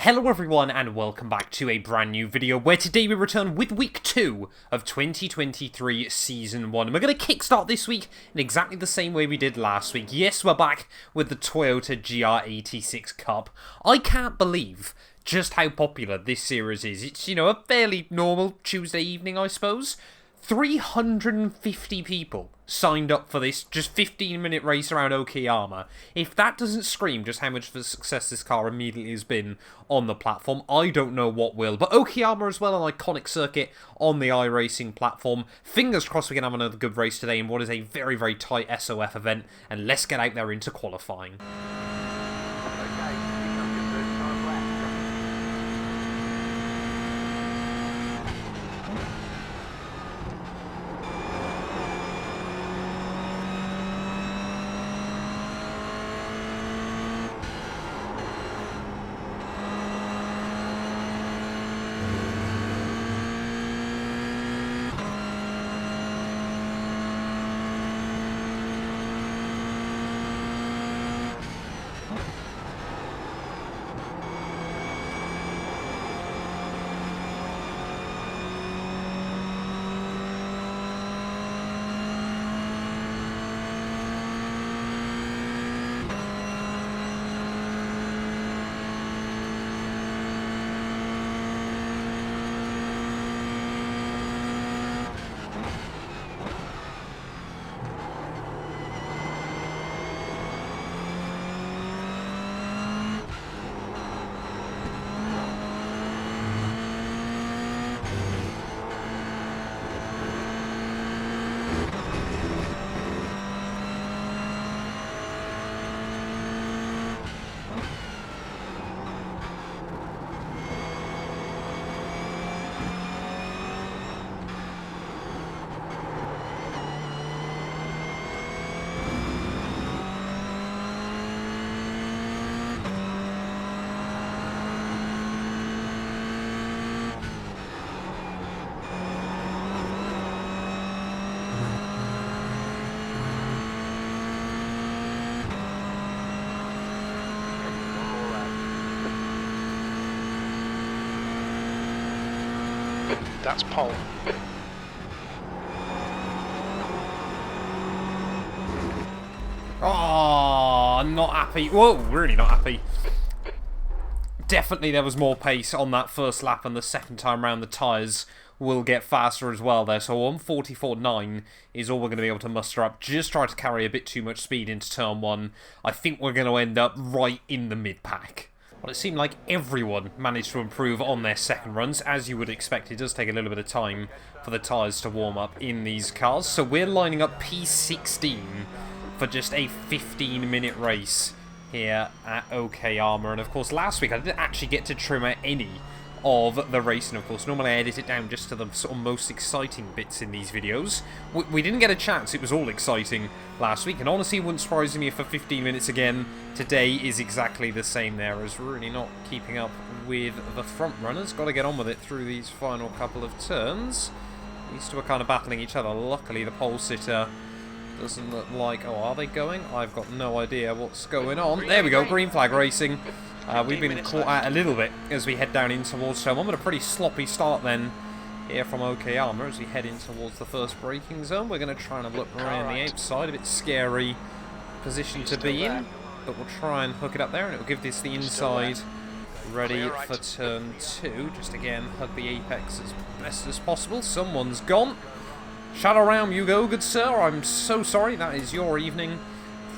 Hello everyone and welcome back to a brand new video where today we return with week 2 of 2023 season 1. And we're going to kickstart this week in exactly the same way we did last week. Yes, we're back with the Toyota GR86 Cup. I can't believe just how popular this series is. It's, you know, a fairly normal Tuesday evening, I suppose. 350 people signed up for this just 15-minute race around Okayama. If that doesn't scream just how much of a success this car immediately has been on the platform, I don't know what will. But Okayama as well, an iconic circuit on the iRacing platform. Fingers crossed we can have another good race today in what is a very, very tight SOF event. And let's get out there into qualifying. That's pole. Oh, not happy. Whoa, really not happy. Definitely there was more pace on that first lap, and the second time round the tyres will get faster as well there. So 144.9 is all we're going to be able to muster up. Just try to carry a bit too much speed into turn 1. I think we're going to end up right in the mid-pack. Well, it seemed like everyone managed to improve on their second runs. As you would expect, it does take a little bit of time for the tyres to warm up in these cars. So we're lining up P16 for just a 15-minute race here at Okayama. And of course, last week I didn't actually get to trim out any of the racing, of course. Normally I edit it down just to the sort of most exciting bits in these videos. We didn't get a chance. It was all exciting last week, and honestly it wouldn't surprise me if for 15 minutes again today is exactly the same there, as really not keeping up with the front runners. Got to get on with it through these final couple of turns. These two are kind of battling each other. Luckily the pole sitter doesn't look like... Oh, are they going? I've got no idea what's going on. There we go, green flag racing. We've been caught out a little bit as we head down in towards turn 1, but a pretty sloppy start then here from Okayama as we head in towards the first braking zone. We're going to try and look around the outside, a bit scary position to be in, but we'll try and hook it up there, and it will give this the inside ready for turn 2. Just again, hug the apex as best as possible. Someone's gone. Shadow round you go, good sir. I'm so sorry, that is your evening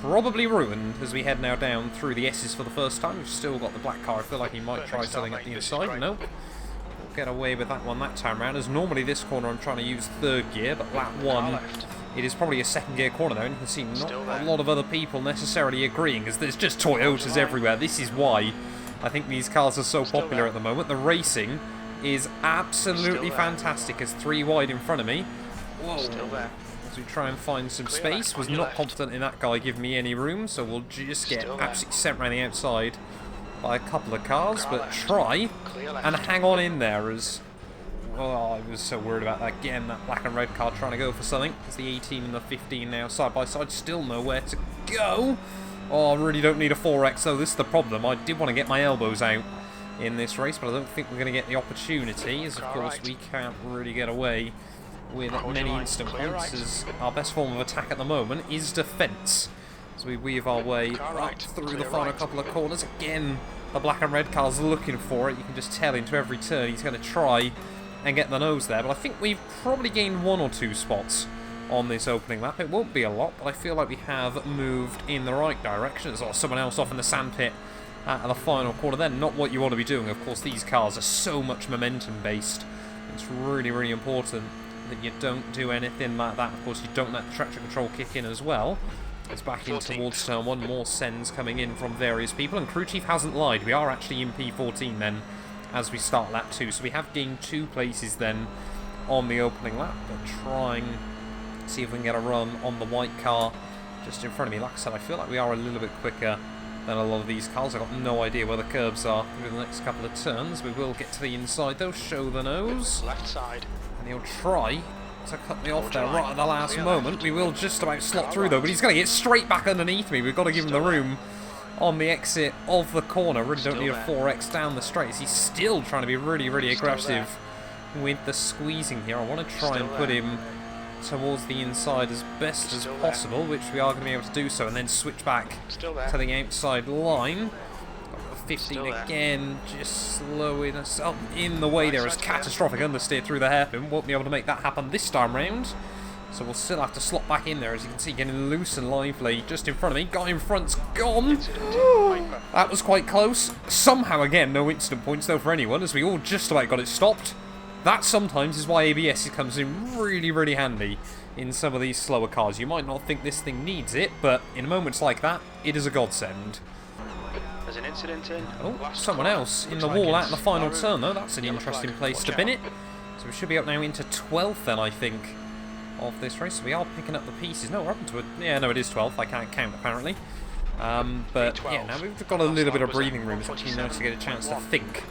probably ruined as we head now down through the S's for the first time. We've still got the black car. I feel like he might try something up the inside. Nope. We'll get away with that one that time round, as normally this corner I'm trying to use third gear, but lap 1 it is probably a second gear corner there, and you can see not a lot of other people necessarily agreeing, as there's just Toyotas everywhere. This is why I think these cars are so popular at the moment. The racing is absolutely fantastic, as 3 wide in front of me. Whoa. Still there. As we try and find some space. Was not confident in that guy giving me any room, so we'll just get absolutely sent around the outside by a couple of cars, but try and hang on in there, as Oh, I was so worried about that. Again, that black and red car trying to go for something. It's the 18 and the 15 now, side by side. Still nowhere to go. Oh, I really don't need a 4X, though. This is the problem. I did want to get my elbows out in this race, but I don't think we're going to get the opportunity, as of course we can't really get away with many instant points, as our best form of attack at the moment is defence. So we weave our way up through the final couple of corners. Again, the black and red car's looking for it. You can just tell into every turn he's going to try and get the nose there, but I think we've probably gained 1 or 2 spots on this opening lap. It won't be a lot, but I feel like we have moved in the right direction. There's someone else off in the sandpit at the final corner then. Not what you want to be doing. Of course, these cars are so much momentum based. It's really, really important that you don't do anything like that. Of course, you don't let the traction control kick in as well. It's back in towards turn 1. More sends coming in from various people, and crew chief hasn't lied. We are actually in P14 then as we start lap 2, so we have gained 2 places then on the opening lap, but trying to see if we can get a run on the white car just in front of me. Like I said, I feel like we are a little bit quicker than a lot of these cars. I've got no idea where the curbs are through the next couple of turns. We will get to the inside though, show the nose. Left side. And he'll try to cut me off there right at the last moment. We will just about slot through though, but he's going to get straight back underneath me. We've got to give him the room on the exit of the corner. Really don't need a 4x down the straights. He's still trying to be really, really aggressive with the squeezing here. I want to try and put him towards the inside as best as possible, which we are going to be able to do so, and then switch back to the outside line. 15 again, just slowing us up in the way there. Is catastrophic understeer through the hairpin. Won't be able to make that happen this time round, so we'll still have to slot back in there. As you can see, getting loose and lively just in front of me. Guy in front's gone. That was quite close. Somehow again, no instant points though for anyone, as we all just about got it stopped. That sometimes is why ABS comes in really, really handy in some of these slower cars. You might not think this thing needs it, but in moments like that, it is a godsend. There's an incident in. Oh, someone else in the wall at the final turn, though. That's an interesting place to bin it. So we should be up now into 12th, then, I think, of this race. So we are picking up the pieces. No, we're up into it. Yeah, no, it is 12th. I can't count, apparently. But, yeah, now we've got a little bit of breathing room. It's actually nice to get a chance to think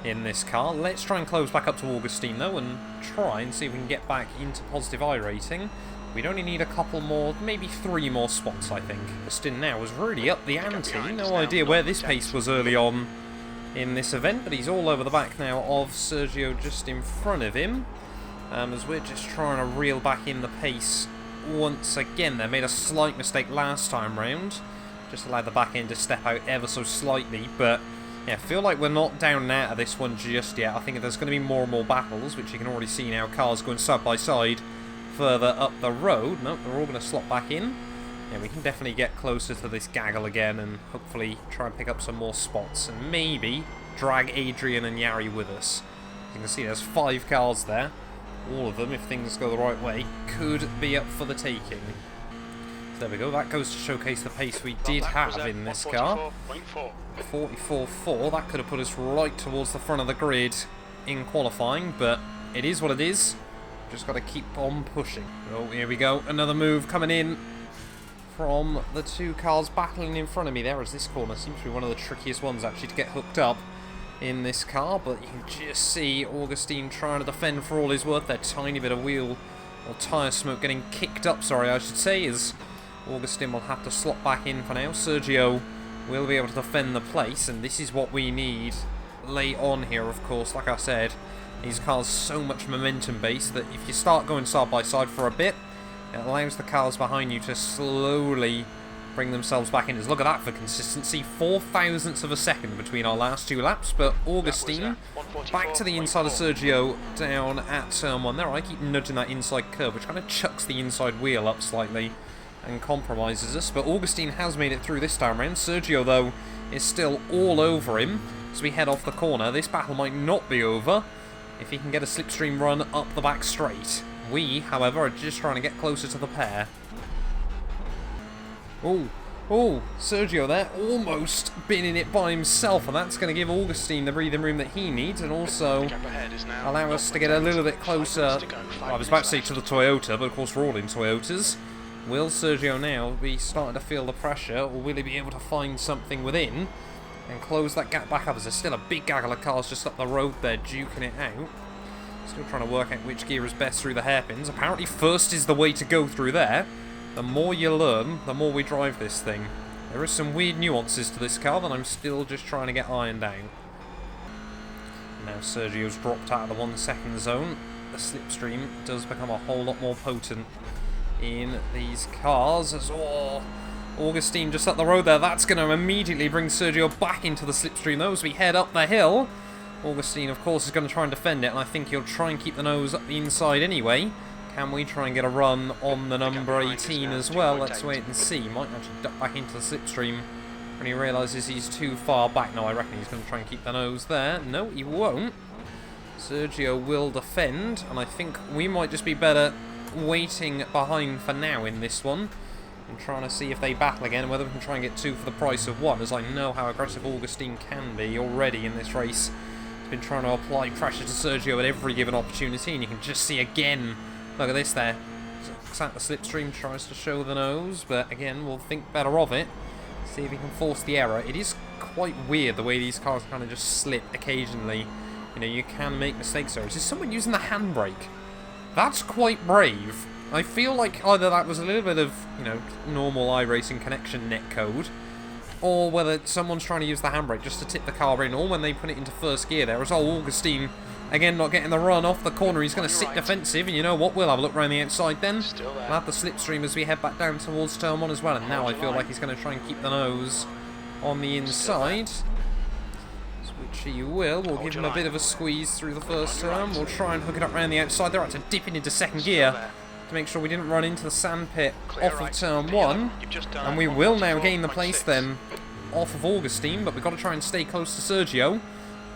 in this car. Let's try and close back up to Augustine though, and try and see if we can get back into positive iRacing. We'd only need a couple more, maybe 3 more spots, I think. Augustine now was really up the ante. No idea where this pace was early on in this event, but he's all over the back now of Sergio just in front of him, as we're just trying to reel back in the pace once again. They made a slight mistake last time round, just allowed the back end to step out ever so slightly, but yeah, I feel like we're not down and out of this one just yet. I think there's going to be more and more battles, which you can already see now. Cars going side by side further up the road. Nope, they're all going to slot back in. Yeah, we can definitely get closer to this gaggle again and hopefully try and pick up some more spots. And maybe drag Adrian and Yari with us. You can see there's 5 cars there. All of them, if things go the right way, could be up for the taking. So there we go. That goes to showcase the pace we did have in this car. 44.4, that could have put us right towards the front of the grid in qualifying, but it is what it is. Just got to keep on pushing. Oh, here we go. Another move coming in from the 2 cars battling in front of me there, as this corner seems to be one of the trickiest ones actually to get hooked up in this car, but you can just see Augustine trying to defend for all his worth. That tiny bit of wheel or tyre smoke getting kicked up, sorry, I should say, as Augustine will have to slot back in for now. Sergio will be able to defend the place, and this is what we need late on here, of course. Like I said, these cars so much momentum based that if you start going side by side for a bit, it allows the cars behind you to slowly bring themselves back in. Just look at that for consistency. 4 thousandths of a second between our last 2 laps, but Augustine back to the inside of Sergio down at turn 1 there. I keep nudging that inside curve, which kind of chucks the inside wheel up slightly and compromises us, but Augustine has made it through this time round. Sergio, though, is still all over him as we head off the corner. This battle might not be over if he can get a slipstream run up the back straight. We, however, are just trying to get closer to the pair. Oh, Sergio there, almost binning it by himself, and that's going to give Augustine the breathing room that he needs, and also allow us to get a little bit closer. I was about to say to the Toyota, but of course we're all in Toyotas. Will Sergio now be starting to feel the pressure, or will he be able to find something within and close that gap back up? As there's still a big gaggle of cars just up the road there, duking it out. Still trying to work out which gear is best through the hairpins. Apparently first is the way to go through there. The more you learn, the more we drive this thing. There are some weird nuances to this car that I'm still just trying to get ironed out. Now Sergio's dropped out of the 1 second zone. The slipstream does become a whole lot more potent in these cars as Augustine just up the road there. That's going to immediately bring Sergio back into the slipstream though as we head up the hill. Augustine, of course, is going to try and defend it, and I think he'll try and keep the nose up the inside anyway. Can we try and get a run on the number 18 as well? Let's wait and see. Might actually duck back into the slipstream when he realises he's too far back. No, I reckon he's going to try and keep the nose there. No, he won't. Sergio will defend, and I think we might just be better waiting behind for now in this one and trying to see if they battle again and whether we can try and get 2 for the price of 1, as I know how aggressive Augustine can be already in this race. He's been trying to apply pressure to Sergio at every given opportunity, and you can just see again, look at this there, at the slipstream, tries to show the nose, but again we'll think better of it, see if he can force the error. It is quite weird the way these cars kind of just slip occasionally. You know, you can make mistakes there. Is someone using the handbrake? That's quite brave. I feel like either that was a little bit of, you know, normal iRacing connection netcode, or whether someone's trying to use the handbrake just to tip the car in, or when they put it into first gear there. As Augustine, again, not getting the run off the corner. He's going to sit defensive, and you know what? We'll have a look around the outside then. We'll have the slipstream as we head back down towards turn 1 as well, and now I feel like he's going to try and keep the nose on the inside. Which he will. We'll give him a bit of a squeeze through the first turn. We'll try and hook it up around the outside. They're actually dipping into second gear to make sure we didn't run into the sandpit off of turn 1. And we will now gain the place then off of Augustine, but we've got to try and stay close to Sergio.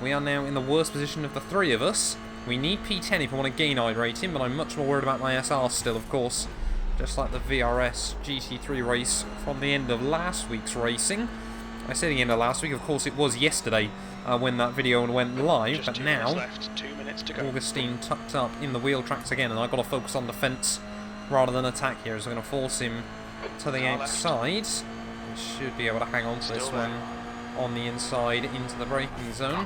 We are now in the worst position of the 3 of us. We need P10 if we want to gain iRating, but I'm much more worried about my SR still, of course. Just like the VRS GT3 race from the end of last week's racing. I say the end of last week, of course it was yesterday when that video went live, but now Augustine tucked up in the wheel tracks again, and I've got to focus on defence rather than attack here, so I'm going to force him to the outside. We should be able to hang on to this one on the inside into the braking zone,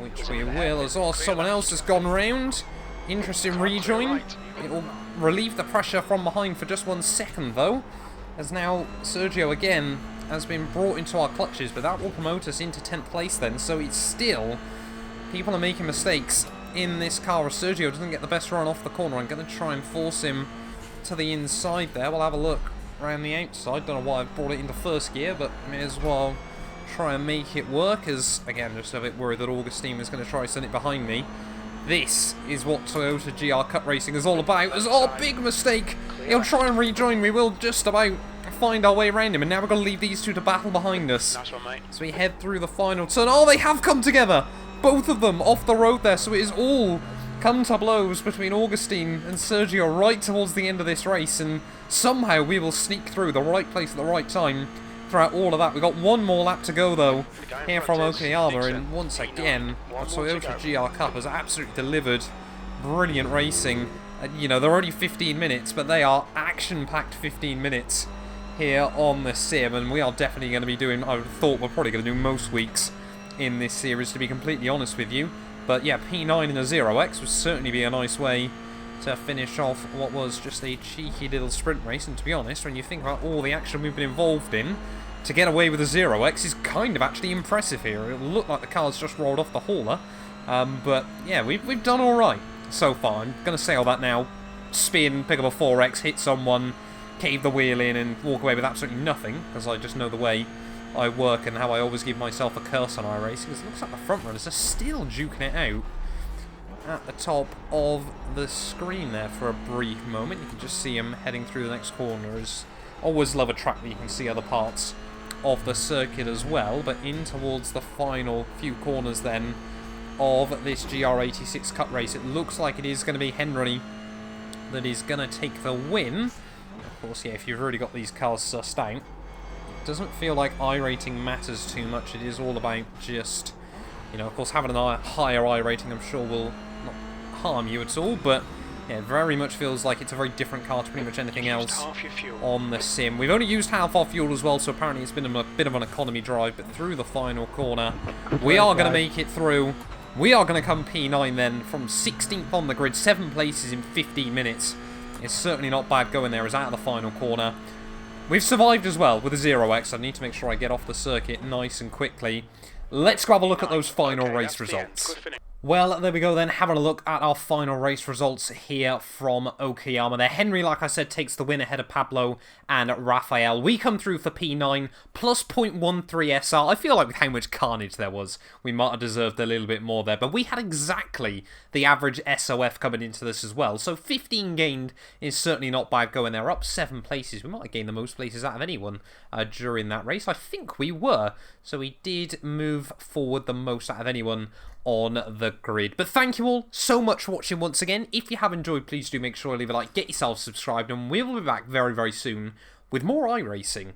which we will, as someone else has gone round. Interesting rejoin. It will relieve the pressure from behind for just 1 second though, as now Sergio again has been brought into our clutches, but that will promote us into 10th place then, so it's still, people are making mistakes in this car as Sergio doesn't get the best run off the corner. I'm going to try and force him to the inside there. We'll have a look around the outside. Don't know why I've brought it into first gear, but may as well try and make it work, as again just a bit worried that Augustine is going to try to send it behind me. This is what Toyota GR Cup Racing is all about. As big mistake. He'll try and rejoin. We will just about find our way around him, and now we're going to leave these 2 to battle behind us. Nice one, mate. So we head through the final turn. They have come together. Both of them off the road there. So it is all come to blows between Augustine and Sergio right towards the end of this race, and somehow we will sneak through the right place at the right time throughout all of that. We've got 1 more lap to go though here from Okayama, and once again the Toyota GR Cup has absolutely delivered brilliant racing. You know, they're only 15 minutes, but they are action-packed 15 minutes here on the sim, and we are definitely going to be doing, I thought we're probably going to do most weeks in this series, to be completely honest with you. But yeah, P9 in a 0x would certainly be a nice way to finish off what was just a cheeky little sprint race. And to be honest, when you think about all the action we've been involved in, to get away with a 0x is kind of actually impressive here. It looked like the car's just rolled off the hauler, but yeah, we've done alright so far. I'm going to say all that now. Spin, pick up a 4x, hit someone, cave the wheel in and walk away with absolutely nothing, because I just know the way I work and how I always give myself a curse on iRacing. It looks like the front runners are still duking it out at the top of the screen there for a brief moment. You can just see them heading through the next corners. Always love a track where you can see other parts of the circuit as well, but in towards the final few corners then of this GR86 Cup race, it looks like it is going to be Henry that is going to take the win. Of course, yeah, if you've already got these cars sussed out, it doesn't feel like iRating matters too much. It is all about just, you know, of course, having a higher iRating I'm sure will not harm you at all, but yeah, it very much feels like it's a very different car to pretty much anything else on the sim. We've only used half our fuel as well, so apparently it's been a bit of an economy drive, but through the final corner, we are going to make it through. We are going to come P9 then, from 16th on the grid, 7 places in 15 minutes. It's certainly not bad going there as out of the final corner. We've survived as well with a 0x. I need to make sure I get off the circuit nice and quickly. Let's grab a look at those final race results. Well, there we go then, having a look at our final race results here from Okayama there. Henry, like I said, takes the win ahead of Pablo and Raphael. We come through for P9, plus 0.13 SR. I feel like with how much carnage there was, we might have deserved a little bit more there. But we had exactly the average SOF coming into this as well. So 15 gained is certainly not bad going there. Up 7 places. We might have gained the most places out of anyone during that race. I think we were. So we did move forward the most out of anyone on the grid. But thank you all so much for watching once again. If you have enjoyed, please do make sure to leave a like, get yourself subscribed, and we will be back very, very soon with more iRacing.